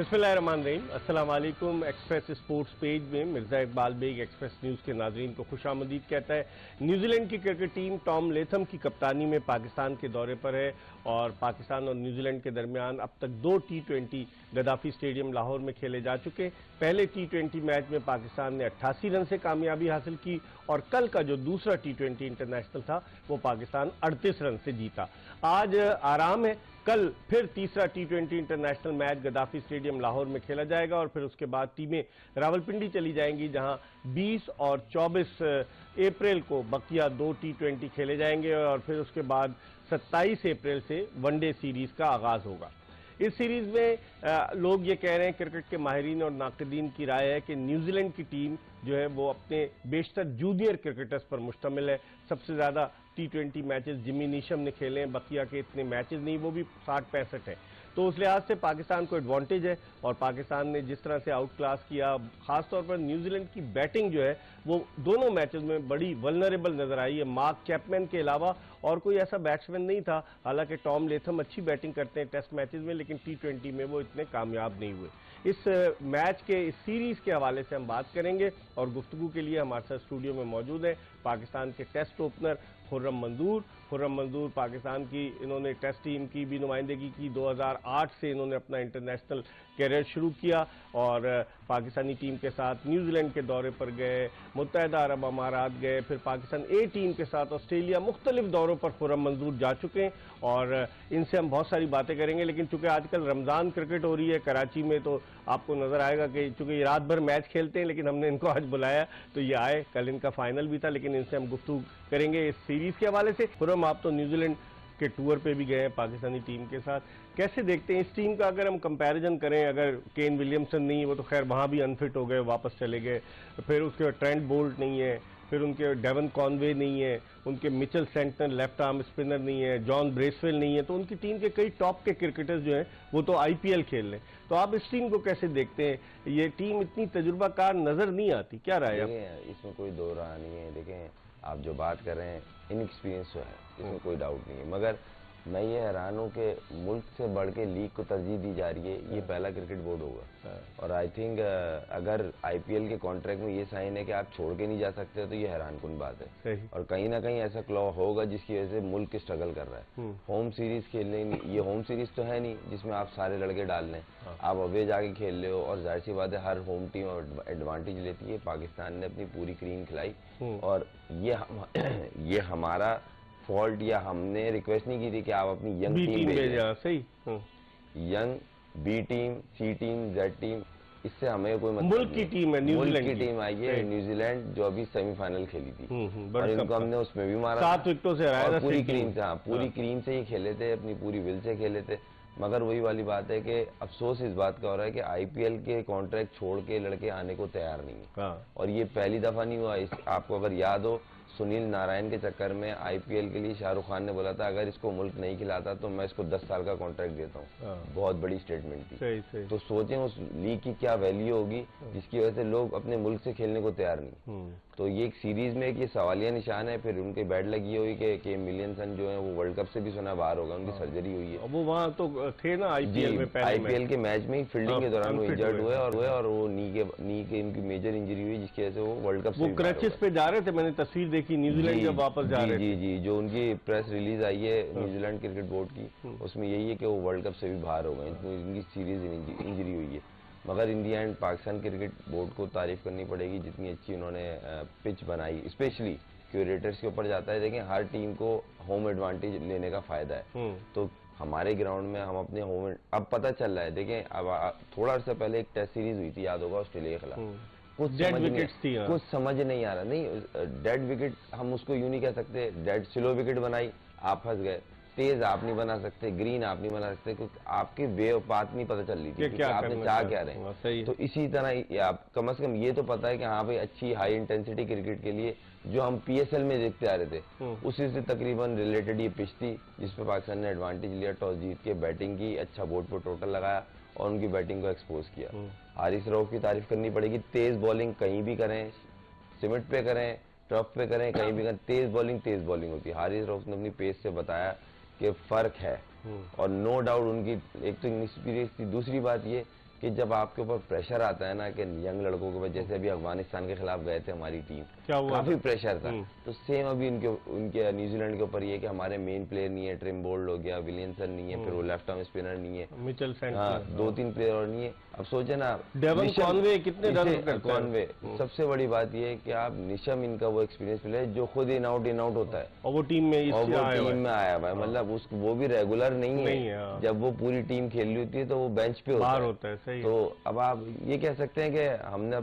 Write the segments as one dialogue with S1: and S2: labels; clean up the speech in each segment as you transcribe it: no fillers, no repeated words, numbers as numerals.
S1: बिस्मिल्लाहिर्रहमानिर्रहीम। अस्सलाम वालेकुम। एक्सप्रेस स्पोर्ट्स पेज में मिर्जा इकबाल बेग एक्सप्रेस न्यूज़ के नाजरीन को खुशामदीद कहता है। न्यूजीलैंड की क्रिकेट टीम टॉम लेथम की कप्तानी में पाकिस्तान के दौरे पर है और पाकिस्तान और न्यूजीलैंड के दरमियान अब तक 2 T20 गद्दाफी स्टेडियम लाहौर में खेले जा चुके। पहले T20 मैच में पाकिस्तान ने 88 रन से कामयाबी हासिल की और कल का जो दूसरा T20 इंटरनेशनल था वो पाकिस्तान 38 रन से जीता। आज आराम है, कल फिर तीसरा T20 international match Gaddafi stadium Lahore में खेला जाएगा और फिर उसके बाद टीमें रावलपिंडी चली जाएंगी, जहां 20 और 24 अप्रैल को बकिया 2 T20 खेले जाएंगे और फिर उसके बाद 27 अप्रैल से वनडे सीरीज का आगाज होगा। इस सीरीज में लोग ये कह रहे हैं, क्रिकेट के माहिरीन और नाक़दीन की राय है कि न्यूजीलैंड की टीम जो है वो अपने बेशतर जूनियर क्रिकेटर्स पर मुश्तमिल है। सबसे ज्यादा T20 मैचेस जिमी नीशम ने खेले हैं, बकिया के इतने मैचेस नहीं, वो भी 60-65 है। तो उस लिहाज से पाकिस्तान को एडवांटेज है और पाकिस्तान ने जिस तरह से आउट क्लास किया, खासतौर पर न्यूजीलैंड की बैटिंग जो है वो दोनों मैचेस में बड़ी वल्नरेबल नजर आई है। मार्क चैपमैन के अलावा और कोई ऐसा बैट्समैन नहीं था। हालांकि टॉम लेथम अच्छी बैटिंग करते हैं टेस्ट मैचेस में, लेकिन T20 में वो इतने कामयाब नहीं हुए। इस मैच के, इस सीरीज के हवाले से हम बात करेंगे और गुफ्तगू के लिए हमारे साथ स्टूडियो में मौजूद है पाकिस्तान के टेस्ट ओपनर खुर्रम मंजूर पाकिस्तान की, इन्होंने टेस्ट टीम की भी नुमाइंदगी की। 2008 से इन्होंने अपना इंटरनेशनल कैरियर शुरू किया और पाकिस्तानी टीम के साथ न्यूजीलैंड के दौरे पर गए, मुत्तहिदा अरब अमारात गए, फिर पाकिस्तान ए टीम के साथ ऑस्ट्रेलिया, मुख्तलिफ दौरों पर खुर्रम मंजूर जा चुके हैं और इनसे हम बहुत सारी बातें करेंगे। लेकिन चूंकि आजकल रमजान क्रिकेट हो रही है कराची में, तो आपको नजर आएगा कि चूंकि ये रात भर मैच खेलते हैं, लेकिन हमने इनको आज बुलाया तो ये आए। कल इनका फाइनल भी था, लेकिन इनसे हम गुफ्तगू करेंगे इस सीरीज के हवाले से। खुर्रम, आप तो न्यूजीलैंड के टूर पे भी गए हैं पाकिस्तानी टीम के साथ, कैसे देखते हैं इस टीम का? अगर हम कंपैरिजन करें, अगर केन विलियमसन नहीं, वो तो खैर वहां भी अनफिट हो गए, वापस चले गए, फिर उसके बाद ट्रेंट बोल्ट नहीं है, फिर उनके डेवन कॉनवे नहीं है, उनके Mitchell Santner left arm spinner नहीं है, जॉन ब्रेसवेल नहीं है, तो उनकी टीम के कई टॉप के क्रिकेटर्स जो हैं वो तो IPL खेल रहे हैं। तो आप इस टीम को कैसे देखते हैं? ये टीम इतनी तजुर्बाकार नजर नहीं आती, क्या राय है?
S2: इसमें कोई दो राय नहीं है। देखें, आप जो बात कर रहे हैं इनएक्सपीरियंस तो है, इसमें कोई डाउट नहीं है, मगर मैं ये हैरान हूँ कि मुल्क से बढ़ के लीग को तरजीह दी जा रही है। ये पहला क्रिकेट बोर्ड होगा और आई थिंक अगर IPL के कॉन्ट्रैक्ट में ये साइन है कि आप छोड़ के नहीं जा सकते, तो ये हैरानकुन बात है और कहीं ना कहीं ऐसा क्लॉ होगा जिसकी वजह से मुल्क स्ट्रगल कर रहा है। होम सीरीज खेलने, ये होम सीरीज तो है नहीं जिसमें आप सारे लड़के डाल लें, आप अवे जाके खेल रहे हो और जाहिर सी बात है हर होम टीम एडवांटेज लेती है। पाकिस्तान ने अपनी पूरी क्रीम खिलाई और ये हमारा फॉल्ट, या हमने रिक्वेस्ट नहीं की थी कि आप अपनी यंग टीम भेजें।
S1: सही,
S2: young B team, C team, Z team, इससे हमें कोई मतलब
S1: मुल्क की टीम है,
S2: मुल्क की टीम आई है। न्यूजीलैंड जो अभी सेमीफाइनल खेली थी और इनको हमने उसमें भी मारा
S1: 7 विकेटों से हराया,
S2: पूरी क्रीम से। हाँ, पूरी क्रीम से ही खेले थे, अपनी पूरी विल से खेले थे। मगर वही वाली बात है कि अफसोस इस बात का हो रहा है कि IPL के कॉन्ट्रैक्ट छोड़ के लड़के आने को तैयार नहीं है और ये पहली दफा नहीं हुआ। आपको अगर याद हो, सुनील नारायण के चक्कर में IPL के लिए शाहरुख खान ने बोला था अगर इसको मुल्क नहीं खिलाता तो मैं इसको 10 साल का कॉन्ट्रैक्ट देता हूँ। बहुत बड़ी स्टेटमेंट थी।
S1: सही।
S2: तो सोचें उस लीग की क्या वैल्यू होगी जिसकी वजह से लोग अपने मुल्क से खेलने को तैयार नहीं। तो ये एक सीरीज में ये सवालिया निशान है। फिर उनकी बैड लगी हुई कि विलियमसन जो है वो वर्ल्ड कप से भी सुना बाहर होगा, उनकी सर्जरी हुई है।
S1: वो वहां तो थे ना IPL में,
S2: IPL के मैच में फील्डिंग के दौरान वो इंजर्ड हुए और वो नी के इनकी मेजर इंजरी हुई जिसकी वजह से वो वर्ल्ड कप से
S1: क्रचेस पे जा रहे थे। मैंने तस्वीर देखी न्यूजीलैंड जब वापस जा रहे थे।
S2: जी, जो उनकी प्रेस रिलीज आई है न्यूजीलैंड क्रिकेट बोर्ड की, उसमें यही है कि वो वर्ल्ड कप से भी बाहर हो गए, इनकी सीरीज इंजरी हुई है। मगर इन दी एंड पाकिस्तान क्रिकेट बोर्ड को तारीफ करनी पड़ेगी जितनी अच्छी उन्होंने पिच बनाई, स्पेशली क्यूरेटर्स के ऊपर जाता है। देखें, हर टीम को होम एडवांटेज लेने का फायदा है। तो हमारे ग्राउंड में हम अपने होम, अब पता चल रहा है। देखें, अब थोड़ा अर्सा पहले एक टेस्ट सीरीज हुई थी, याद होगा, ऑस्ट्रेलिया के खिलाफ, कुछ समझ नहीं आ रहा। नहीं, डेड विकेट हम उसको यूं नहीं कह सकते, डेड स्लो विकेट बनाई, आप फंस गए। तेज आप नहीं बना सकते, ग्रीन आप नहीं बना सकते, क्योंकि आपकी वे बात नहीं पता चल रही थी कि आपने चाह क्या रहे। तो इसी तरह आप कम से कम ये तो पता है कि हाँ भाई, अच्छी हाई इंटेंसिटी क्रिकेट के लिए जो हम PSL में देखते आ रहे थे उसी से तकरीबन रिलेटेड ये पिच थी जिसपे पाकिस्तान ने एडवांटेज लिया, टॉस जीत के बैटिंग की, अच्छा बोर्ड पर टोटल लगाया और उनकी बैटिंग को एक्सपोज किया। हारिस रऊफ की तारीफ करनी पड़ेगी। तेज बॉलिंग कहीं भी करें, सीमेंट पे करें, टर्फ पे करें, कहीं भी करें, तेज बॉलिंग होती है। हारिस रऊफ ने अपनी पेस से बताया कि फर्क है और नो डाउट उनकी एक तो इंक्सपीरियंस थी। दूसरी बात ये कि जब आपके ऊपर प्रेशर आता है ना कि यंग लड़कों के ऊपर, जैसे अभी अफगानिस्तान के खिलाफ गए थे हमारी टीम,
S1: क्या हुआ
S2: काफी प्रेशर था, तो सेम अभी उनके न्यूजीलैंड के ऊपर ये कि हमारे मेन प्लेयर नहीं है, ट्रिम्बोल्ड हो गया, विलियमसन नहीं है, फिर वो लेफ्ट आर्म स्पिनर नहीं है,
S1: मिचेल सैंटनर,
S2: हाँ 2-3 प्लेयर और नहीं है। अब सोचे ना,
S1: डेवन कॉनवे कितने रन करते हैं।
S2: कॉनवे, सबसे बड़ी बात ये है कि आप निशम इनका वो एक्सपीरियंस प्लेयर जो खुद इन आउट होता है,
S1: और वो टीम में
S2: आया हुआ है, मतलब वो भी रेगुलर नहीं है, जब वो पूरी टीम खेल रही होती है तो वो बेंच पे होता है।
S1: सही।
S2: तो अब आप ये कह सकते हैं कि हमने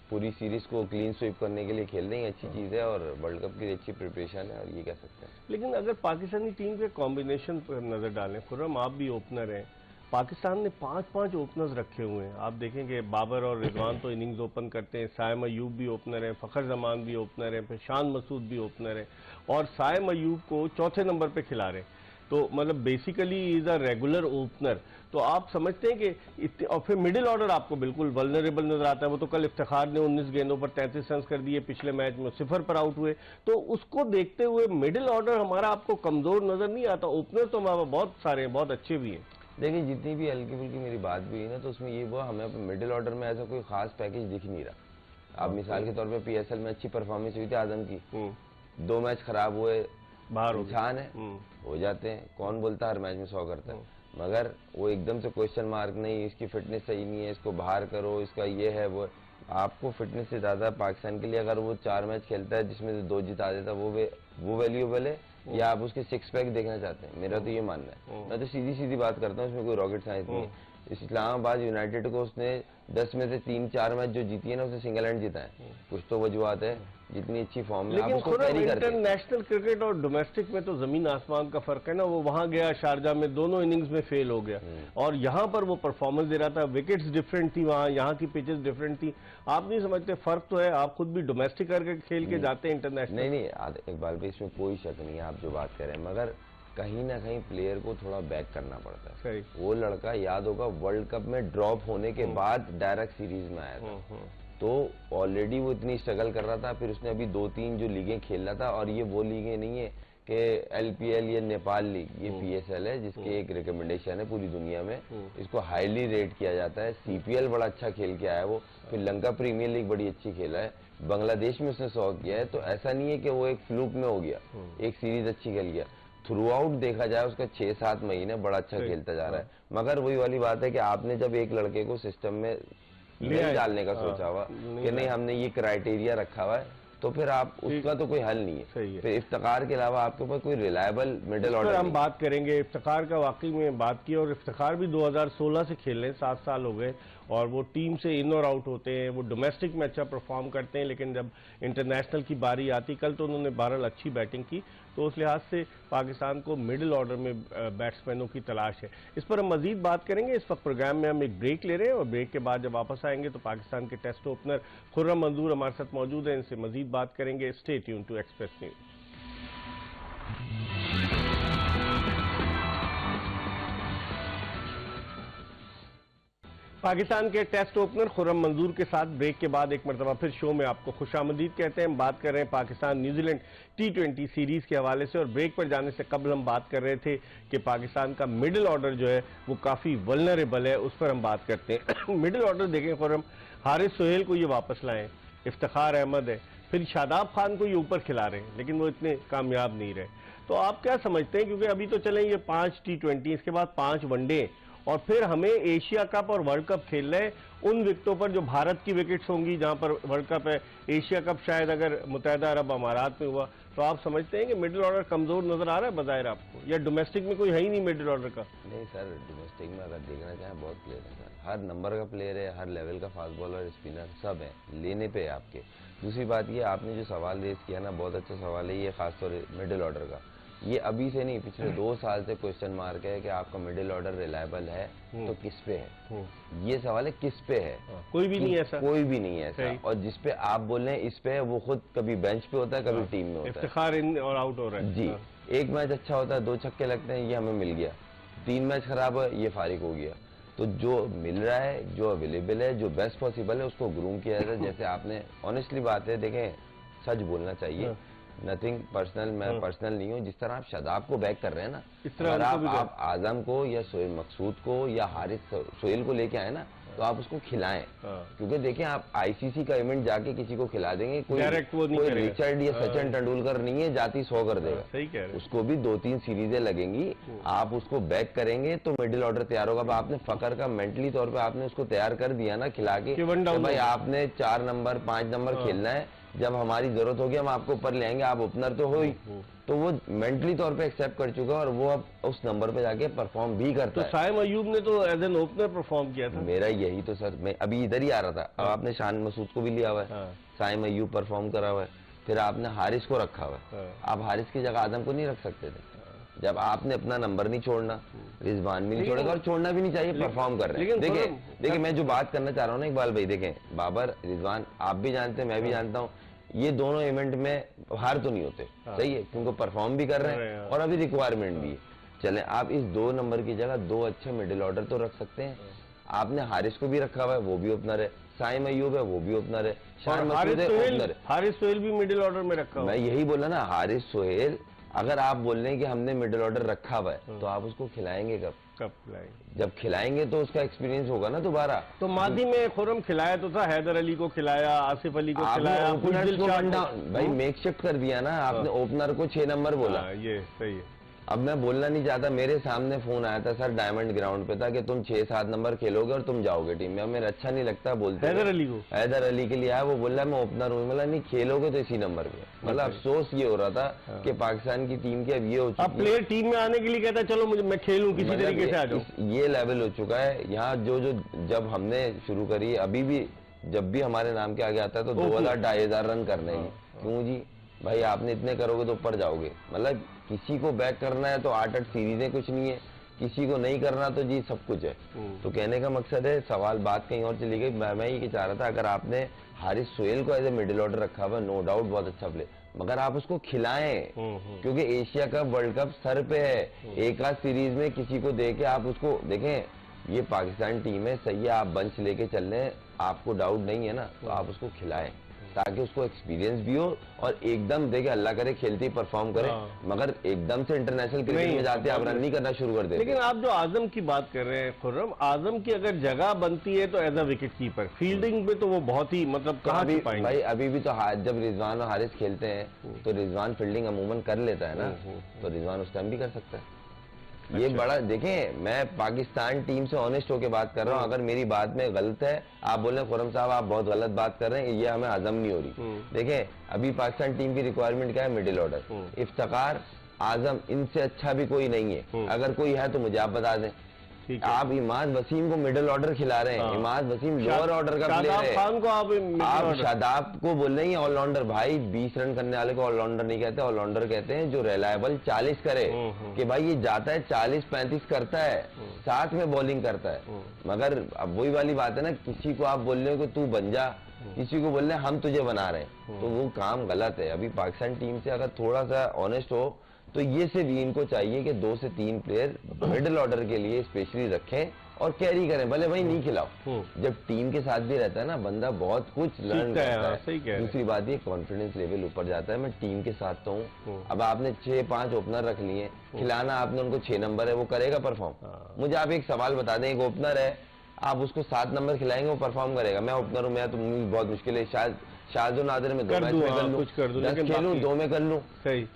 S2: पूरी सीरीज को क्लीन स्वीप करने के लिए खेल रहे हैं, अच्छी चीज है, और वर्ल्ड कप की अच्छी प्रिपरेशन है, और ये कह सकते हैं।
S1: लेकिन अगर पाकिस्तानी टीम के कॉम्बिनेशन पर नजर डालें, खुर्रम आप भी ओपनर हैं, पाकिस्तान ने 5-5 ओपनर्स रखे हुए हैं। आप देखेंगे बाबर और रिजवान तो इनिंग्स ओपन करते हैं, साइम अयूब भी ओपनर है, फखर जमान भी ओपनर है, फिर शान मसूद भी ओपनर है, और साइम अयूब को चौथे नंबर पे खिला रहे हैं। तो मतलब basically is a regular opener. तो आप समझते हैं कि और फिर मिडिल ऑर्डर आपको बिल्कुल वल्नरेबल नजर आता है। वो तो कल इफ्तिखार ने 19 गेंदों पर 33 रन कर दिए, पिछले मैच में 0 पर आउट हुए। तो उसको देखते हुए मिडिल ऑर्डर हमारा आपको कमजोर नजर नहीं आता? ओपनर तो हमारे बहुत सारे हैं, बहुत अच्छे भी हैं।
S2: देखिए, जितनी भी हल्की फुल्की मेरी बात भी हुई ना, तो उसमें ये वो हमें मिडिल ऑर्डर में ऐसा कोई खास पैकेज दिख नहीं रहा। अब मिसाल के तौर पे पीएसएल में अच्छी परफॉर्मेंस हुई थी आजम की, 2 मैच खराब हुए,
S1: बाहर
S2: इंसान है, हो जाते हैं, कौन बोलता है हर मैच में 100 करता है, मगर वो एकदम से क्वेश्चन मार्क नहीं, इसकी फिटनेस सही नहीं है, इसको बाहर करो, इसका ये है वो। आपको फिटनेस से ज्यादा पाकिस्तान के लिए अगर वो 4 मैच खेलता है जिसमें से 2 जिता देता, वो वैल्यूएबल है, या आप उसके 6 पैक देखना चाहते हैं? मेरा तो ये मानना है। मैं तो सीधी सीधी बात करता हूँ, इसमें कोई रॉकेट साइंस नहीं है। इस्लामाबाद यूनाइटेड को उसने 10 में से 3-4 मैच जो जीती है ना, उसने सिंगल हैंड जीता है। कुछ तो वजूहत है, जितनी अच्छी फॉर्म में आप उसको कैरी करते हैं।
S1: इंटरनेशनल क्रिकेट और डोमेस्टिक में तो जमीन आसमान का फर्क है ना। वो वहां गया शारजा में, दोनों इनिंग्स में फेल हो गया, और यहाँ पर वो परफॉर्मेंस दे रहा था। विकेट्स डिफरेंट थी वहां, यहाँ की पिचेस डिफरेंट थी। आप नहीं समझते फर्क तो है? आप खुद भी डोमेस्टिक करके खेल के जाते हैं इंटरनेशनल।
S2: नहीं, इकबाल भाई, इसमें कोई शक नहीं है आप जो बात कर रहे हैं, मगर कहीं ना कहीं प्लेयर को थोड़ा बैक करना पड़ता है।
S1: सही।
S2: वो लड़का याद होगा वर्ल्ड कप में ड्रॉप होने के बाद डायरेक्ट सीरीज में आया था, तो ऑलरेडी वो इतनी स्ट्रगल कर रहा था। फिर उसने अभी 2-3 जो लीगें खेल रहा था, और ये वो लीगें नहीं है कि एलपीएल या नेपाल लीग, ये पीएसएल है, जिसकी एक रिकमेंडेशन है पूरी दुनिया में, इसको हाईली रेट किया जाता है। सीपीएल बड़ा अच्छा खेल के आया वो, फिर लंका प्रीमियर लीग बड़ी अच्छी खेला है, बांग्लादेश में उसने 100 किया है। तो ऐसा नहीं है कि वो एक फ्लूक में हो गया, एक सीरीज अच्छी खेल गया। थ्रू आउट देखा जाए उसका 6-7 महीने बड़ा अच्छा खेलता जा रहा है। मगर वही वाली बात है कि आपने जब एक लड़के को सिस्टम में नहीं डालने का सोचा हुआ कि नहीं हमने ये क्राइटेरिया रखा हुआ है, तो फिर आप उसका तो कोई हल नहीं है। फिर इफ्तिखार के अलावा आपके पास कोई रिलायबल मिडिल ऑर्डर
S1: हम बात करेंगे। इफ्तिखार का वाकई में बात की, और इफ्तिखार भी 2016 से खेल रहे हैं, 7 साल हो गए, और वो टीम से इन और आउट होते हैं। वो डोमेस्टिक में अच्छा परफॉर्म करते हैं, लेकिन जब इंटरनेशनल की बारी आती, कल तो उन्होंने बहरहाल अच्छी बैटिंग की, तो उस लिहाज से पाकिस्तान को मिडिल ऑर्डर में बैट्समैनों की तलाश है। इस पर हम मजीद बात करेंगे। इस वक्त प्रोग्राम में हम एक ब्रेक ले रहे हैं, और ब्रेक के बाद जब वापस आएंगे तो पाकिस्तान के टेस्ट ओपनर खुर्रम मंजूर हमारे साथ मौजूद हैं, इनसे मजीद बात करेंगे। Stay tune to Express News. Pakistan के टेस्ट ओपनर खुर्रम मंजूर के साथ ब्रेक के बाद एक मरतबा फिर शो में आपको खुशामदीद कहते हैं। हम बात कर रहे हैं पाकिस्तान न्यूजीलैंड T20 सीरीज के हवाले से, और ब्रेक पर जाने से कबल हम बात कर रहे थे कि पाकिस्तान का मिडिल ऑर्डर जो है वो काफी वल्नरेबल है, उस पर हम बात करते हैं। मिडिल ऑर्डर देखें, खुर्रम हारिस सोहेल को ये वापस लाएं, इफ्तिखार अहमद है, फिर शादाब खान को ये ऊपर खिला रहे हैं, लेकिन वो इतने कामयाब नहीं रहे। तो आप क्या समझते हैं? क्योंकि अभी तो चलेंगे 5 T20, इसके बाद 5 वनडे, और फिर हमें एशिया कप और वर्ल्ड कप खेलना है उन विकेटों पर जो भारत की विकेट्स होंगी, जहां पर वर्ल्ड कप है। एशिया कप शायद अगर मुत्तहिदा अरब अमारात में हुआ, तो आप समझते हैं कि मिडिल ऑर्डर कमजोर नजर आ रहा है बजाय आपको, या डोमेस्टिक में कोई है ही नहीं मिडिल ऑर्डर का?
S2: नहीं सर, डोमेस्टिक में अगर देखना चाहें बहुत प्लेयर है सर, हर नंबर का प्लेयर है, हर लेवल का फास्ट बॉलर, स्पिनर सब है, लेने पे है आपके। दूसरी बात ये, आपने जो सवाल रेज किया ना, बहुत अच्छा सवाल है ये, खासतौर मिडिल ऑर्डर का। ये अभी से नहीं, पिछले 2 साल से क्वेश्चन मार्क है कि आपका मिडिल ऑर्डर रिलायबल है तो किस पे है। ये सवाल है किस पे है,
S1: कोई भी नहीं है ऐसा,
S2: कोई भी नहीं है ऐसा। और जिस पे आप बोल रहे हैं इस पे है, वो खुद कभी बेंच पे होता है, कभी टीम में होता है।
S1: इफ्तिखार इन और आउट हो रहा है
S2: जी। एक मैच अच्छा होता है, 2 छक्के लगते हैं, ये हमें मिल गया। 3 मैच खराब है, ये फारिग हो गया। तो जो मिल रहा है, जो अवेलेबल है, जो बेस्ट पॉसिबल है, उसको ग्रूम किया जाता है। जैसे आपने ऑनेस्टली बात है, देखें सच बोलना चाहिए, नथिंग पर्सनल, मैं पर्सनल नहीं हूँ। जिस तरह आप शादाब को बैक कर रहे हैं ना, अगर आप आजम को या सोहेल मकसूद को या हारिस सोहेल को लेके आए ना, तो आप उसको खिलाएं। क्योंकि देखें, आप आईसीसी का इवेंट जाके किसी को खिला देंगे, कोई रिचर्ड या सचिन तेंदुलकर नहीं है, जाति 100 कर देगा।
S1: सही कह रहे हैं।
S2: उसको भी 2-3 सीरीजें लगेंगी, आप उसको बैक करेंगे तो मिडिल ऑर्डर तैयार होगा। आपने फकर का मेंटली तौर पे आपने उसको तैयार कर दिया ना, खिला के भाई आपने 4 नंबर 5 नंबर खेलना है, जब हमारी जरूरत होगी हम आपको ऊपर ले आएंगे, आप ओपनर तो हो ही। तो वो मेंटली तौर पे एक्सेप्ट कर चुका है और वो अब उस नंबर पे जाके परफॉर्म भी करता है।
S1: साइम अयूब ने तो एज एन ओपनर परफॉर्म किया था।
S2: मेरा यही तो सर, मैं अभी इधर ही आ रहा था। अब आपने शान मसूद को भी लिया हुआ है, साइम अयूब परफॉर्म करा हुआ है, फिर आपने हारिस को रखा हुआ है। आप हारिस की जगह आदम को नहीं रख सकते थे। जब आपने अपना नंबर नहीं छोड़ना, रिजवान भी नहीं छोड़ेगा और छोड़ना भी नहीं चाहिए, परफॉर्म कर रहे हैं। देखिए मैं जो बात करना चाह रहा हूँ ना इकबाल भाई, देखें बाबर, रिजवान आप भी जानते हैं, मैं भी जानता हूँ, ये दोनों इवेंट में हार तो नहीं होते। सही है, क्योंकि परफॉर्म भी कर रहे हैं और अभी रिक्वायरमेंट भी है। चले आप इस 2 नंबर की जगह 2 अच्छे मिडिल ऑर्डर तो रख सकते हैं। आपने हारिस को भी रखा हुआ है, वो भी ओपनर है, साइम अयूब है, वो भी ओपनर है, शान मसूद है, ओपनर है।
S1: हारिस सोहेल भी मिडिल ऑर्डर में रखा हुआ है।
S2: मैं यही बोला ना, हारिस सोहेल अगर आप बोल रहे हैं कि हमने मिडिल ऑर्डर रखा हुआ है, तो आप उसको खिलाएंगे कब
S1: खिलाएंगे?
S2: जब खिलाएंगे तो उसका एक्सपीरियंस होगा ना दोबारा।
S1: तो मादी में खुर्रम खिलाया तो था, हैदर अली को खिलाया, आसिफ अली को खिलाया,
S2: भाई मेक शिफ्ट कर दिया ना आपने, ओपनर को 6 नंबर बोला।
S1: ये सही है।
S2: अब मैं बोलना नहीं चाहता, मेरे सामने फोन आया था सर डायमंड ग्राउंड पे था कि तुम 6-7 नंबर खेलोगे और तुम जाओगे टीम में। अब मेरा अच्छा नहीं लगता बोलते।
S1: हैदर अली को,
S2: हैदर अली के लिए आया, वो बोल रहा मैं ओपनर हूँ। मतलब नहीं खेलोगे तो इसी नंबर पे। मतलब अफसोस ये हो रहा था कि पाकिस्तान की टीम की अब ये हो चुकी है,
S1: प्लेयर टीम में आने के लिए कहता है चलो मुझे मैं खेलूं किसी तरीके से आ जाऊं।
S2: ये लेवल हो चुका है यहाँ। जो जब हमने शुरू करी, अभी भी जब भी हमारे नाम के आगे आता है तो 2000-2500 रन करने की। क्यों जी भाई, आपने इतने करोगे तो ऊपर जाओगे। मतलब किसी को बैक करना है तो 8-8 सीरीजें कुछ नहीं है, किसी को नहीं करना तो जी सब कुछ है। तो कहने का मकसद है, सवाल बात कहीं और चली गई। मैं ये चाह रहा था, अगर आपने हारिस सोहेल को एज ए मिडिल ऑर्डर रखा हुआ, नो डाउट बहुत अच्छा प्ले, मगर आप उसको खिलाएं। क्योंकि Asia cup world cup sir पे है, एक आध सीरीज में किसी को दे के आप उसको देखें, ये पाकिस्तान टीम है, सही है, आप बंच लेके चल रहे हैं, आपको डाउट नहीं है ना, तो आप उसको खिलाएं ताकि उसको एक्सपीरियंस भी हो और एकदम देखे अल्लाह करे खेलते ही परफॉर्म करे। मगर एकदम से इंटरनेशनल क्रिकेट में जाते आप रन नहीं करना शुरू कर देते।
S1: लेकिन आप जो आजम की बात कर रहे हैं खुर्रम, आजम की अगर जगह बनती है तो as a wicket keeper, fielding में तो वो बहुत ही मतलब कहाँ भी
S2: भाई अभी भी तो जब रिजवान और हारिस खेलते हैं तो रिजवान फील्डिंग अमूमन कर लेता है ना, तो रिजवान उस टाइम भी कर सकता है। ये बड़ा देखें, मैं पाकिस्तान टीम से ऑनेस्ट होकर बात कर रहा हूँ। अगर मेरी बात में गलत है, आप बोले खुर्रम साहब आप बहुत गलत बात कर रहे हैं, ये हमें हजम नहीं हो रही। देखें अभी पाकिस्तान टीम की रिक्वायरमेंट क्या है, मिडिल ऑर्डर। इफ्तिखार, आजम, इनसे अच्छा भी कोई नहीं है। अगर कोई है तो मुझे आप बता दें। आप इमाद वसीम को मिडिल ऑर्डर खिला रहे हैं, इमाद वसीम लोअर ऑर्डर का प्लेयर है।
S1: खान को
S2: आप शादाब को बोल रहे हैं ऑलराउंडर। भाई 20 रन करने वाले को ऑलराउंडर नहीं कहते, ऑलराउंडर कहते हैं जो रिलायबल 40 करे, कि भाई ये जाता है 40-35 करता है, साथ में बॉलिंग करता है। मगर अब वही वाली बात है ना, किसी को आप बोल रहे हो कि तू बन जा, किसी को बोल रहे हैं हम तुझे बना रहे हैं, तो वो काम गलत है। अभी पाकिस्तान टीम से अगर थोड़ा सा ऑनेस्ट हो तो ये सिर्फ इनको चाहिए कि 2 से 3 प्लेयर मिडिल ऑर्डर के लिए स्पेशली रखें और कैरी करें, भले भाई नहीं खिलाओ। जब टीम के साथ भी रहता है ना बंदा, बहुत कुछ लर्न करता है। दूसरी बात ये कॉन्फिडेंस लेवल ऊपर जाता है, मैं टीम के साथ तो हूँ। अब आपने 6-5 ओपनर रख लिए, खिलाना आपने उनको 6 नंबर है, वो करेगा परफॉर्म। मुझे आप एक सवाल बता दें, एक ओपनर है, आप उसको 7 नंबर खिलाएंगे, वो परफॉर्म करेगा। मैं ओपनर हूँ, मैं तो बहुत मुश्किल है, शायद शाहजो नादिर में 2 मैच में कर लूं, 10 खेलूं, 2 में कर लूं,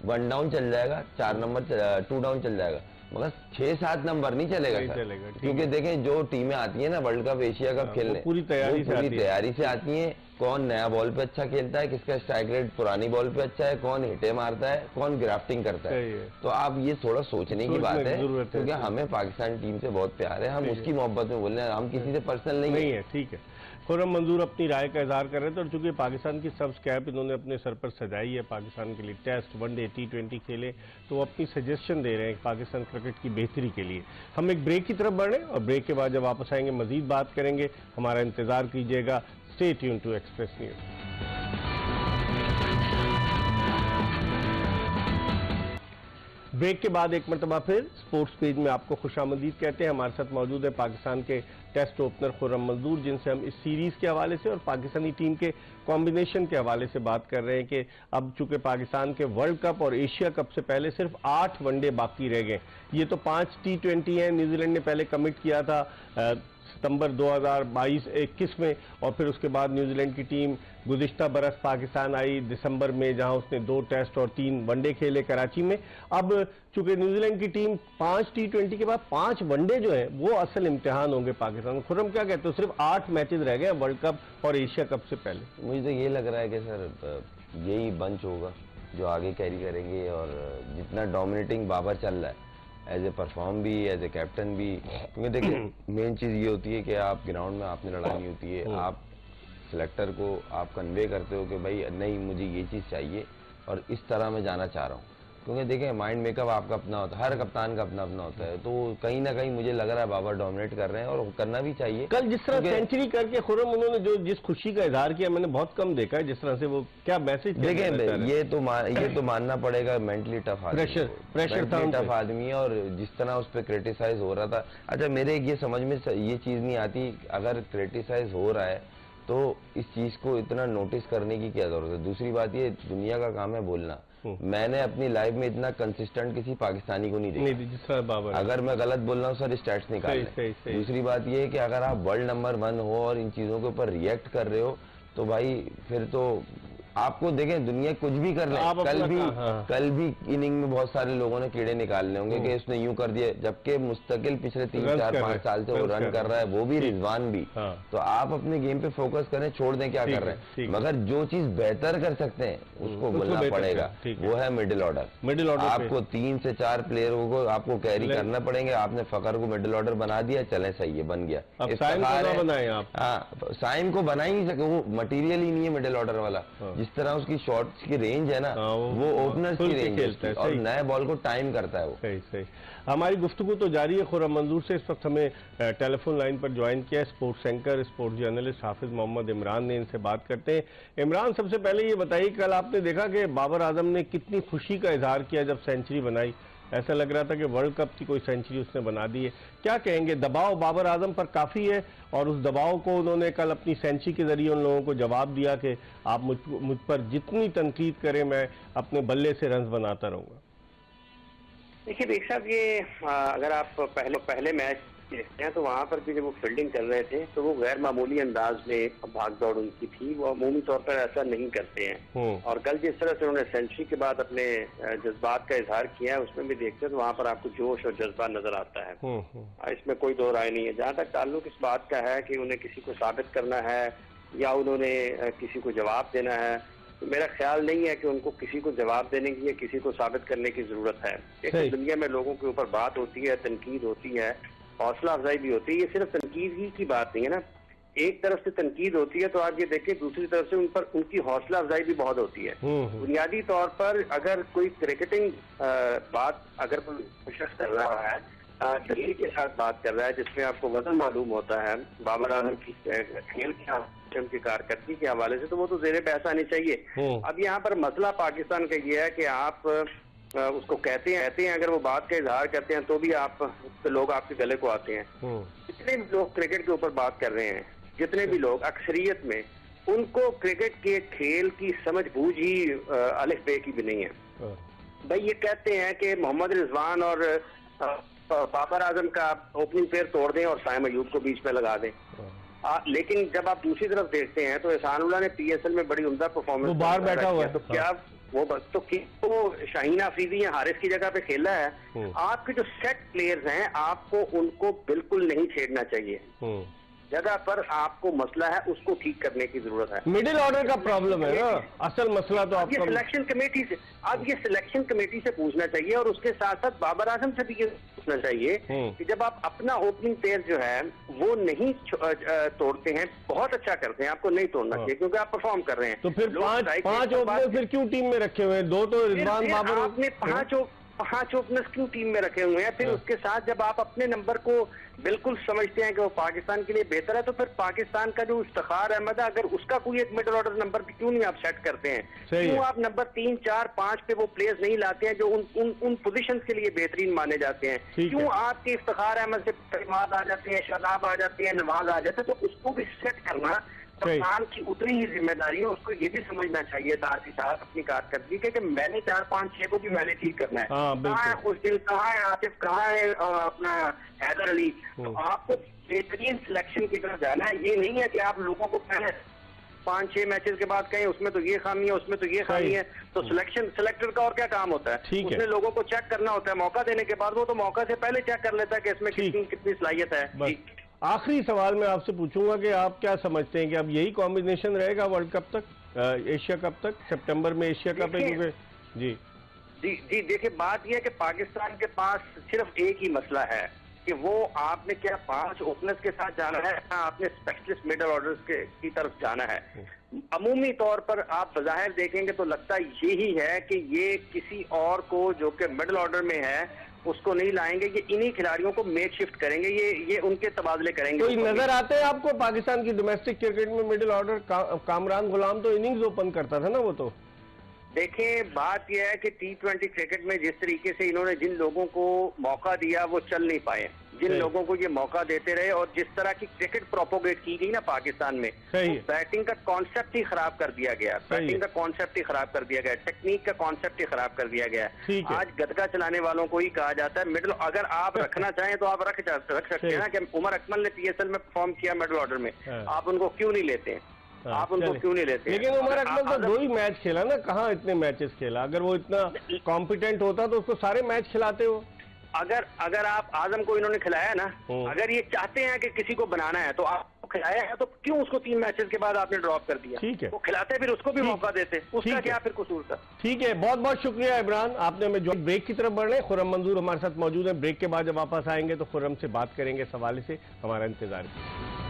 S2: 1 डाउन चल जाएगा, 4 नंबर 2 डाउन चल जाएगा, मगर 6-7 नंबर नहीं चलेगा सर। क्योंकि देखें जो टीमें आती है ना वर्ल्ड कप, एशिया कप खेलने,
S1: पूरी तैयारी
S2: से आती है। कौन नया बॉल पे अच्छा खेलता है, किसका स्ट्राइक रेट पुरानी बॉल पे अच्छा है, कौन हिटे मारता है, कौन ग्राफ्टिंग करता है। तो आप ये थोड़ा सोचने की बात है, क्योंकि हमें पाकिस्तान टीम से बहुत प्यार है, हम उसकी मोहब्बत में बोल रहे हैं, हम किसी से पर्सनल नहीं है।
S1: ठीक है, खुर्रम मंजूर अपनी राय का इजहार कर रहे थे और चूंकि पाकिस्तान की सब कैप इन्होंने अपने सर पर सजाई है, पाकिस्तान के लिए टेस्ट, वनडे, T20 खेले, तो वो अपनी सजेशन दे रहे हैं पाकिस्तान क्रिकेट की बेहतरी के लिए। हम एक ब्रेक की तरफ बढ़े और ब्रेक के बाद जब वापस आएंगे मजीद बात करेंगे। हमारा इंतजार कीजिएगा। Stay tune to Express News. Break के बाद एक मरतबा फिर स्पोर्ट्स पेज में आपको खुशामदीद कहते हैं। हमारे साथ मौजूद है पाकिस्तान के टेस्ट ओपनर खुर्रम मंजूर, जिनसे हम इस सीरीज के हवाले से और पाकिस्तानी टीम के कॉम्बिनेशन के हवाले से बात कर रहे हैं कि अब चूंकि पाकिस्तान के वर्ल्ड कप और एशिया कप से पहले सिर्फ 8 वनडे बाकी रह गए। ये तो 5 T20 हैं, न्यूजीलैंड ने पहले कमिट किया था सितंबर 2022-21 में, और फिर उसके बाद न्यूजीलैंड की टीम गुज़िश्ता बरस पाकिस्तान आई दिसंबर में, जहां उसने 2 टेस्ट और 3 वनडे खेले कराची में। अब चूंकि न्यूजीलैंड की टीम 5 T20 के बाद 5 वनडे जो है वो असल इम्तिहान होंगे पाकिस्तान। खुर्रम क्या कहते हो, सिर्फ 8 मैचेस रह गए वर्ल्ड कप और एशिया कप से पहले?
S2: मुझे तो ये लग रहा है कि सर यही बंच होगा जो आगे कैरी करेंगे, और जितना डोमिनेटिंग बाबर चल रहा है एज ए परफॉर्म भी, एज ए कैप्टन भी, क्योंकि देखिए मेन चीज़ ये होती है कि आप ग्राउंड में आपने लड़ानी होती है, आप सिलेक्टर को आप कन्वे करते हो कि भाई नहीं मुझे ये चीज़ चाहिए और इस तरह मैं जाना चाह रहा हूँ, क्योंकि देखिए माइंड मेकअप आपका अपना होता है, हर कप्तान का अपना अपना होता है। तो कहीं ना कहीं मुझे लग रहा है बाबर डोमिनेट कर रहे हैं और करना भी चाहिए।
S1: कल जिस तरह सेंचुरी करके खुर्रम उन्होंने जो जिस खुशी का इजहार किया, मैंने बहुत कम देखा है जिस तरह से, वो क्या मैसेज
S2: देखें, ये तो मानना पड़ेगा मेंटली टफ आदमी, प्रेशर टफ आदमी है, और जिस तरह उस पर क्रिटिसाइज हो रहा था। अच्छा, मेरे ये समझ में ये चीज़ नहीं आती, अगर क्रिटिसाइज हो रहा है तो इस चीज़ को इतना नोटिस करने की क्या जरूरत है? दूसरी बात, ये दुनिया का काम है बोलना। मैंने अपनी लाइफ में इतना कंसिस्टेंट किसी पाकिस्तानी को नहीं देखा। अगर मैं गलत बोल रहा हूँ सर, स्टैट्स निकाल लें। दूसरी बात ये है कि अगर आप वर्ल्ड नंबर 1 हो और इन चीजों के ऊपर रिएक्ट कर रहे हो तो भाई फिर तो आपको देखें, दुनिया कुछ भी कर ले, कल भी इनिंग में बहुत सारे लोगों ने कीड़े निकालने होंगे कि उसने यूं कर दिया, जबकि मुस्तकिल पिछले 3-4-5 साल से वो रन कर रहा है, वो भी रिजवान भी। तो आप अपने गेम पे फोकस करें, छोड़ दें क्या कर रहे हैं, मगर जो चीज बेहतर कर सकते हैं उसको बोलना पड़ेगा, वो है मिडिल ऑर्डर। आपको 3 से 4 प्लेयरों को आपको कैरी करना पड़ेंगे। आपने फकर को मिडिल ऑर्डर बना दिया, चले सही है, बन गया। साइम को बना ही नहीं सके, वो मटीरियल ही नहीं है मिडिल ऑर्डर वाला। जिस तरह उसकी शॉट्स की रेंज है ना, वो ओपनर्स की रेंज है और नए बॉल को टाइम करता है वो।
S1: सही। हमारी गुफ्तगू तो जारी है। खुर्रम मंजूर से इस वक्त हमें टेलीफोन लाइन पर ज्वाइन किया है स्पोर्ट्स एंकर, स्पोर्ट्स जर्नलिस्ट हाफिज मोहम्मद इमरान ने। इनसे बात करते हैं। इमरान, सबसे पहले ये बताइए, कल आपने देखा कि बाबर आजम ने कितनी खुशी का इजहार किया जब सेंचुरी बनाई? ऐसा लग रहा था कि वर्ल्ड कप की कोई सेंचुरी उसने बना दी है। क्या कहेंगे, दबाव बाबर आजम पर काफ़ी है और उस दबाव को उन्होंने कल अपनी सेंचुरी के जरिए उन लोगों को जवाब दिया कि आप मुझ पर जितनी तनकीद करें मैं अपने बल्ले से रन्स बनाता रहूँगा?
S3: देखिए बेग साहब, ये अगर आप पहले मैच देखते हैं तो वहाँ पर भी जब वो फील्डिंग कर रहे थे तो वो गैर मामूली अंदाज में भाग दौड़ उनकी थी। वो अमूमी तौर पर ऐसा नहीं करते हैं। और कल जिस तरह से उन्होंने सेंचुरी के बाद अपने जज्बात का इजहार किया है, उसमें भी देखते हैं तो वहाँ पर आपको जोश और जज्बा नजर आता है। इसमें कोई दो राय नहीं है। जहाँ तक ताल्लुक इस बात का है कि उन्हें किसी को साबित करना है या उन्होंने किसी को जवाब देना है, तो मेरा ख्याल नहीं है कि उनको किसी को जवाब देने की या किसी को साबित करने की जरूरत है। एक दुनिया में लोगों के ऊपर बात होती है, तनकीद होती है, हौसला अफजाई भी होती है। ये सिर्फ तनकीद ही की बात नहीं है ना, एक तरफ से तनकीद होती है तो आप ये देखिए दूसरी तरफ से उन पर उनकी हौसला अफजाई भी बहुत होती है। बुनियादी तौर पर अगर कोई क्रिकेटिंग बात अगर कोई शख्स कर रहा है, दलील के साथ बात कर रहा है, जिसमें आपको वजन मालूम होता है बाबर आजम की खेल की कारकर्दगी के हवाले से, तो वो तो ज़ेरे बहस आनी चाहिए। अब यहाँ पर मसला पाकिस्तान का ये है कि आप उसको कहते हैं अगर वो बात का इजहार करते हैं तो भी लोग आपके गले को आते हैं। जितने भी लोग क्रिकेट के ऊपर बात कर रहे हैं, जितने भी लोग अक्सरियत में, उनको क्रिकेट के खेल की समझ बूझ ही अलिफ बे की भी नहीं है। भाई ये कहते हैं कि मोहम्मद रिजवान और बाबर आजम का ओपनिंग पेयर तोड़ दें और साइम अयूब को बीच में लगा दें। लेकिन जब आप दूसरी तरफ देखते हैं तो एहसानुल्लाह ने PSL में बड़ी उम्दा परफॉर्मेंस
S1: बाहर बैठा हुआ है,
S3: तो क्या वो बस तो शाहीन आफरीदी या हारिस की जगह पे खेला है। आपके जो सेट प्लेयर्स हैं आपको उनको बिल्कुल नहीं छेड़ना चाहिए। जगह पर आपको मसला है उसको ठीक करने की जरूरत है।
S1: मिडिल ऑर्डर का प्रॉब्लम है ना असल मसला। तो
S3: ये सिलेक्शन कमेटी से ये सिलेक्शन कमेटी से पूछना चाहिए और उसके साथ साथ बाबर आजम से भी ये पूछना चाहिए कि जब आप अपना ओपनिंग पेयर जो है वो नहीं तोड़ते हैं, बहुत अच्छा करते हैं, आपको नहीं तोड़ना चाहिए क्योंकि आप परफॉर्म कर रहे हैं।
S1: तो फिर पांच ओपनर फिर क्यों टीम में रखे हुए हैं? 2 तो रिजवान बाबर, आपने
S3: 5 ओपनर्स क्यों टीम में रखे हुए हैं? फिर उसके साथ जब आप अपने नंबर को बिल्कुल समझते हैं कि वो पाकिस्तान के लिए बेहतर है, तो फिर पाकिस्तान का जो इफ्तिखार अहमद है, अगर उसका कोई एक मिडिल ऑर्डर नंबर क्यों नहीं आप सेट करते हैं? क्यों आप नंबर 3, 4, 5 पे वो प्लेयर्स नहीं लाते हैं जो उन पोजीशंस के लिए बेहतरीन माने जाते हैं? क्यों आपके इफ्तिखार अहमद से फरीमाद आ जाते हैं, शादाब आ जाते हैं, नवाज आ जाते हैं? तो उसको भी सेट करना कप्तान की उतनी ही जिम्मेदारी है, उसको ये भी समझना चाहिए साथ ही साथ अपनी कारकर्दगी के कि मैंने 4, 5, 6 को भी मैंने ठीक करना है। कहाँ है खुशदिल, कहाँ है आसिफ, कहाँ है अपना हैदर अली। तो आपको बेहतरीन सिलेक्शन की तरफ जाना है। ये नहीं है कि आप लोगों को पहले 5-6 मैचेस के बाद कहें उसमें तो ये खामी है, उसमें तो ये खामी है। तो सिलेक्टर का और क्या काम होता है? उसने लोगों को चेक करना होता है, मौका देने के बाद वो तो मौका से पहले चेक कर लेता है कि इसमें कितनी सलाहियत है।
S1: आखिरी सवाल मैं आपसे पूछूंगा कि आप क्या समझते हैं कि अब यही कॉम्बिनेशन रहेगा वर्ल्ड कप तक, एशिया कप तक, सितंबर में एशिया कप है? क्योंकि
S3: जी देखिए, बात यह है कि पाकिस्तान के पास सिर्फ एक ही मसला है कि वो आपने क्या 5 ओपनर्स के साथ जाना है या आपने स्पेशलिस्ट मिडल ऑर्डर्स की तरफ जाना है। अमूमी तौर पर आप बज़ाहिर देखेंगे तो लगता यही है कि ये किसी और को जो कि मिडल ऑर्डर में है उसको नहीं लाएंगे, ये इन्हीं खिलाड़ियों को मेक शिफ्ट करेंगे, ये उनके तबादले करेंगे।
S1: कोई नजर आते हैं आपको पाकिस्तान की डोमेस्टिक क्रिकेट में मिडिल ऑर्डर? कामरान गुलाम तो इनिंग्स ओपन करता था ना वो तो।
S3: देखें, बात यह है कि T20 क्रिकेट में जिस तरीके से इन्होंने जिन लोगों को मौका दिया वो चल नहीं पाए, जिन लोगों को ये मौका देते रहे और जिस तरह की क्रिकेट प्रोपोगेट की गई ना पाकिस्तान में, बैटिंग का कॉन्सेप्ट ही खराब कर दिया गया, बैटिंग का कॉन्सेप्ट ही खराब कर दिया गया, टेक्निक का कॉन्सेप्ट ही खराब कर दिया गया। आज गदका चलाने वालों को ही कहा जाता है मिडिल। अगर आप रखना चाहें तो आप रख सकते हैं ना कि उमर अकमल ने PSL में परफॉर्म किया मिडिल ऑर्डर में, आप उनको क्यों नहीं लेते हैं? आप उनको क्यों नहीं लेते?
S1: लेकिन उमर अकमल तो 2 ही मैच खेला ना, कहाँ इतने मैचेस खेला? अगर वो इतना कॉम्पिटेंट होता तो उसको सारे मैच खिलाते हो।
S3: अगर आप आजम को इन्होंने खिलाया ना, अगर ये चाहते हैं कि किसी को बनाना है तो आपको खिलाया है, तो क्यों उसको 3 मैचेस के बाद आपने ड्रॉप कर दिया?
S1: ठीक है,
S3: वो खिलाते फिर उसको भी मौका देते, उसका क्या फिर कसूर था?
S1: ठीक है, बहुत बहुत शुक्रिया इमरान, आपने हमें जो ब्रेक की तरफ बढ़ रहे हैं। खुर्रम मंजूर हमारे साथ मौजूद है। ब्रेक के बाद जब वापस आएंगे तो खुर्रम से बात करेंगे, इस हवाले से हमारा इंतजार है।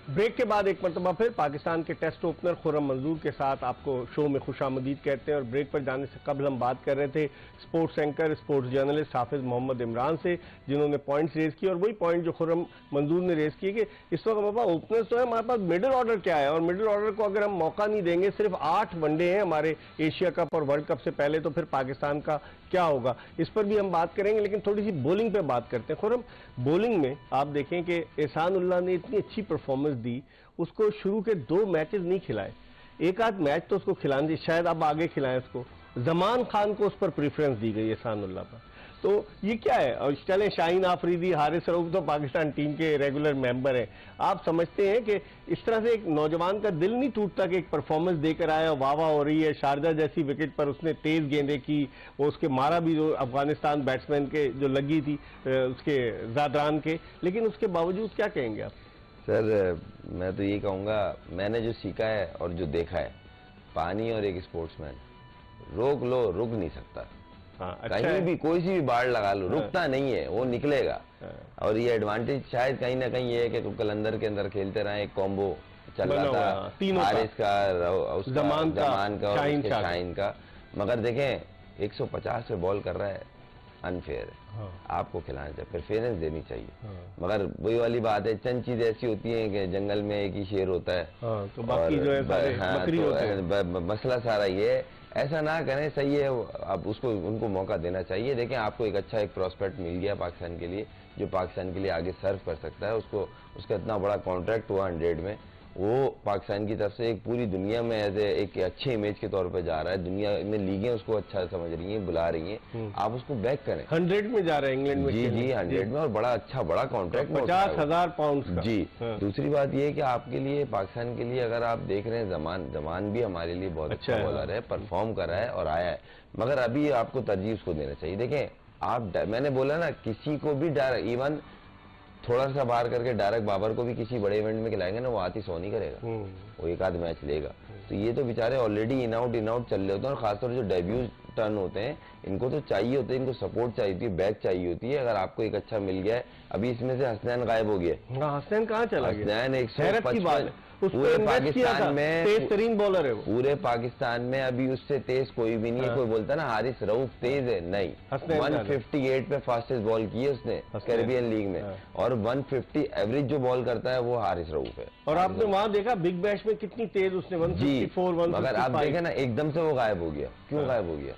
S1: ब्रेक के बाद एक मरतबा फिर पाकिस्तान के टेस्ट ओपनर खुर्रम मंजूर के साथ आपको शो में खुशामदीद कहते हैं। और ब्रेक पर जाने से कबल हम बात कर रहे थे स्पोर्ट्स एंकर, स्पोर्ट्स जर्नलिस्ट हाफिज मोहम्मद इमरान से, जिन्होंने पॉइंट्स रेज किए। और वही पॉइंट जो खुर्रम मंजूर ने रेज किए कि इस वक्त हमारे पास ओपनर्स तो है, हमारे पास मिडिल ऑर्डर क्या है, और मिडिल ऑर्डर को अगर हम मौका नहीं देंगे, सिर्फ 8 वनडे हैं हमारे एशिया कप और वर्ल्ड कप से पहले, तो फिर पाकिस्तान का क्या होगा? इस पर भी हम बात करेंगे। लेकिन थोड़ी सी बॉलिंग पे बात करते हैं। खुर्रम, बॉलिंग में आप देखें कि एहसानुल्लाह ने इतनी अच्छी परफॉर्मेंस दी, उसको शुरू के 2 मैचेस नहीं खिलाए, एक आध मैच तो उसको खिलाने दी, शायद अब आगे खिलाएं उसको। जमान खान को उस पर प्रेफरेंस दी गई एहसानुल्लाह पर, तो ये क्या है? और चलें, शाहीन आफरीदी, हारिस रऊफ तो पाकिस्तान टीम के रेगुलर मेंबर हैं। आप समझते हैं कि इस तरह से एक नौजवान का दिल नहीं टूटता कि एक परफॉर्मेंस देकर आया, वाह वाह हो रही है, शारजा जैसी विकेट पर उसने तेज गेंदें की, वो उसके मारा भी जो अफगानिस्तान बैट्समैन के जो लगी थी उसके जादरान के, लेकिन उसके बावजूद क्या कहेंगे आप?
S2: सर, मैं तो ये कहूँगा, मैंने जो सीखा है और जो देखा है, पानी और एक स्पोर्ट्समैन, रोक लो, रुक नहीं सकता।
S1: अच्छा
S2: कहीं भी कोई सी भी बाढ़ लगा लो, रुकता नहीं है, वो निकलेगा। और ये एडवांटेज शायद कहीं ना कहीं ये है कि कलंदर के अंदर खेलते रहे, एक कॉम्बो चल रहा था, हारिस का, जमान का और शाहीन का। मगर देखें 150 पे बॉल कर रहा है, अनफेयर है। आपको खिलाना चाहिए, प्रेफरेंस देनी चाहिए। मगर वही वाली बात है, चंद चीज ऐसी होती है कि जंगल में एक ही शेर होता है,
S1: तो बाकी जो है बकरी होते हैं।
S2: मसला सारा ये है, ऐसा ना करें, सही है, आप उसको उनको मौका देना चाहिए। देखें, आपको एक अच्छा एक प्रोस्पेक्ट मिल गया पाकिस्तान के लिए, जो पाकिस्तान के लिए आगे सर्व कर सकता है। उसको उसका इतना बड़ा कॉन्ट्रैक्ट हुआ 100 में, वो पाकिस्तान की तरफ से एक पूरी दुनिया में एज एक अच्छे इमेज के तौर पर जा रहा है। दुनिया में लीगें उसको अच्छा समझ रही हैं, बुला रही हैं, आप उसको बैक करें।
S1: 100 में जा रहा है इंग्लैंड में।
S2: जी 100 में, और बड़ा अच्छा बड़ा कॉन्ट्रैक्ट,
S1: 50,000 पाउंड
S2: जी। दूसरी बात ये है कि आपके लिए, पाकिस्तान के लिए, अगर आप देख रहे हैं, जमान भी हमारे लिए बहुत अच्छा बॉलर है, परफॉर्म कर रहा है और आया है, मगर अभी आपको तरजीह उसको देना चाहिए। देखें, आप, मैंने बोला ना, किसी को भी इवन थोड़ा सा बाहर करके डायरेक्ट बाबर को भी किसी बड़े इवेंट में खिलाएंगे ना, वो आती सो नहीं करेगा, वो एक आध मैच लेगा। तो ये तो बेचारे ऑलरेडी इन आउट चल रहे होते हैं, और खासतौर से जो डेब्यू टर्न होते हैं, इनको तो चाहिए होता है, इनको सपोर्ट चाहिए होती है, बैक चाहिए होती है। अगर आपको एक अच्छा मिल गया है, अभी इसमें से हसनैन गायब हो गया।
S1: हसनैन कहाँ चला गया?
S2: हसनैन 155
S1: पूरे पाकिस्तान में तेज तरीन बॉलर है वो,
S2: पूरे पाकिस्तान में अभी उससे तेज कोई भी नहीं है। कोई बोलता ना हारिस रऊफ तेज है, नहीं, 158 पे फास्टेस्ट बॉल की है उसने कैरिबियन लीग में, और 150 एवरेज जो बॉल करता है वो हारिस रऊफ है।
S1: और आपने वहां देखा बिग बैश में कितनी तेज उसने 154, 155,
S2: मगर आप देखे ना, एकदम से वो गायब हो गया। क्यों गायब हो गया?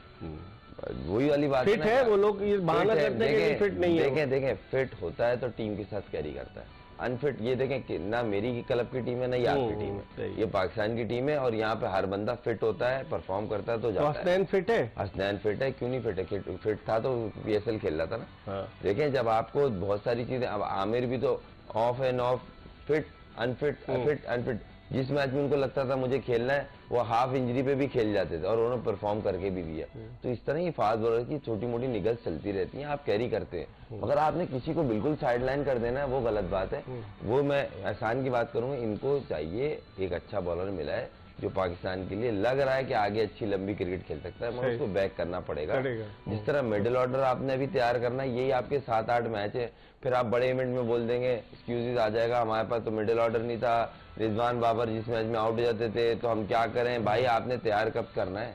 S2: वही वाली बात
S1: फिट है वो लोग, ये बहाना करते हैं कि फिट नहीं है।
S2: देखें फिट होता है तो टीम के साथ कैरी करता है, अनफिट ये देखें कि ना मेरी क्लब की टीम है ना ये आपकी टीम है, ये पाकिस्तान की टीम है और यहाँ पे हर बंदा फिट होता है, परफॉर्म करता है तो जाता है।
S1: हसनैन फिट है?
S2: हसनैन फिट है, क्यों नहीं फिट है, फिट था तो PSL खेल रहा था ना।
S1: हाँ।
S2: देखें जब आपको बहुत सारी चीजें, अब आमिर भी तो of end of, fit unfit, fit unfit, जिस मैच में उनको लगता था मुझे खेलना है वो हाफ इंजरी पे भी खेल जाते थे और उन्होंने परफॉर्म करके भी दिया। तो इस तरह ही फास्ट बॉलर की छोटी मोटी निगल्स चलती रहती हैं, आप कैरी करते हैं, मगर आपने किसी को बिल्कुल साइडलाइन कर देना है वो गलत बात है। वो मैं एहसान की बात करूंगा, इनको चाहिए एक अच्छा बॉलर मिला है जो पाकिस्तान के लिए लग रहा है कि आगे अच्छी लंबी क्रिकेट खेल सकता है, मगर उसको बैक करना पड़ेगा। जिस तरह मिडिल ऑर्डर आपने अभी तैयार करना है, यही आपके 7-8 मैच है, फिर आप बड़े इवेंट में बोल देंगे, एक्सक्यूजेज आ जाएगा हमारे पास तो मिडिल ऑर्डर नहीं था, रिजवान बाबर जिस मैच में आउट हो जाते थे तो हम क्या करें। भाई आपने तैयार कब करना है,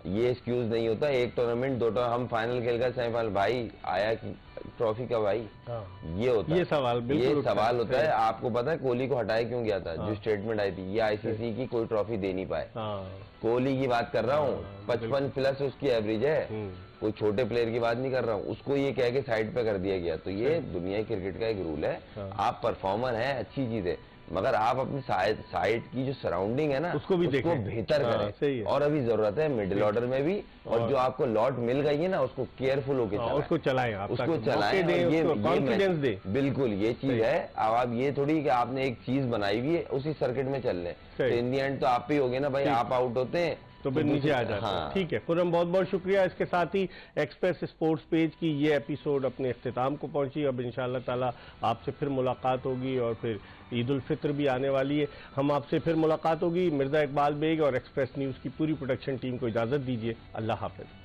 S2: ये एक्सक्यूज नहीं होता। एक टूर्नामेंट 2 टूर्नामेंट हम फाइनल खेल गए, सेमीफाइनल, भाई आया ट्रॉफी का भाई, ये होता है, ये सवाल होता है। आपको पता है कोहली को हटाया क्यों गया था? जो स्टेटमेंट आई थी, ये ICC की कोई ट्रॉफी दे नहीं पाए। कोहली की बात कर रहा हूँ, 55+ उसकी एवरेज है, कोई छोटे प्लेयर की बात नहीं कर रहा हूँ, उसको ये कह के साइड पे कर दिया गया। तो ये दुनिया क्रिकेट का एक रूल है, आप परफॉर्मर हैं, अच्छी चीज है, मगर आप अपनी साइड की जो सराउंडिंग है ना उसको बेहतर करें। और अभी जरूरत है मिडिल ऑर्डर में भी, और जो आपको लॉट मिल गई है ना उसको केयरफुल होकर चलाएं,
S1: उसको चलाएं,
S2: ये
S1: कॉन्फिडेंस दे।
S2: बिल्कुल ये चीज है। अब आप ये थोड़ी कि आपने एक चीज बनाई हुई है उसी सर्किट में चल रहे, तो इन दी एंड तो आप पे ही हो गए ना भाई, आप आउट होते हैं
S1: तो फिर नीचे आ जाता है। हाँ। ठीक है खुर्रम, बहुत बहुत शुक्रिया। इसके साथ ही एक्सप्रेस स्पोर्ट्स पेज की ये एपिसोड अपने इख्तिताम को पहुंची। अब इंशाअल्लाह ताला आपसे फिर मुलाकात होगी और फिर ईद उल फित्र भी आने वाली है, हम आपसे फिर मुलाकात होगी। मिर्जा इकबाल बेग और एक्सप्रेस न्यूज़ की पूरी प्रोडक्शन टीम को इजाज़त दीजिए। अल्लाह हाफ़िज़।